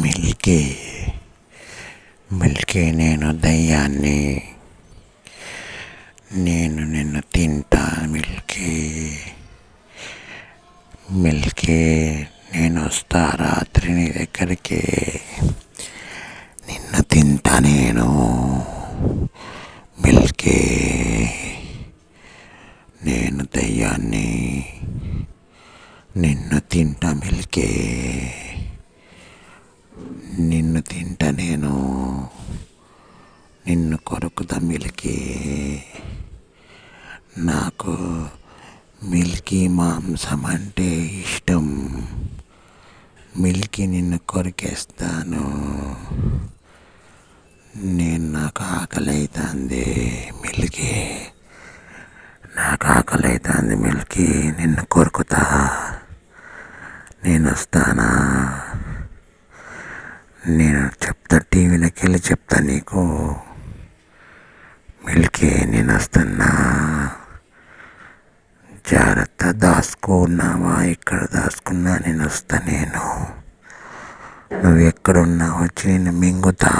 Milky Milky నేను దయ్యాన్ని, నేను నిన్ను తింటా మిల్కీ. మిల్కీ నేను వస్తా రాత్రి నీ దగ్గరికి, నిన్ను తింటా నేను మిల్కీ. నేను దయ్యాన్ని, నిన్ను తింటా మిల్కీ. నిన్ను తింటా నేను, నిన్ను కొరుకుతా మిల్కీ. నాకు మిల్కీ మాంసం అంటే ఇష్టం. మిల్కీ నిన్ను కొరికేస్తాను. నాకు ఆకలి అవుతుంది మిల్కీ, నాకు ఆకలి అవుతుంది మిల్కీ. నిన్ను కొరుకుతా, నేను వస్తానా? నేను చెప్తా, టీవీలోకి వెళ్ళి చెప్తా నీకు మిల్కీ. నేను వస్తున్నా, జాగ్రత్త. దాచుకున్నావా? ఇక్కడ దాచుకున్నా, నేను వస్తా. నువ్వు ఎక్కడున్నా వచ్చి నేను మింగుతా.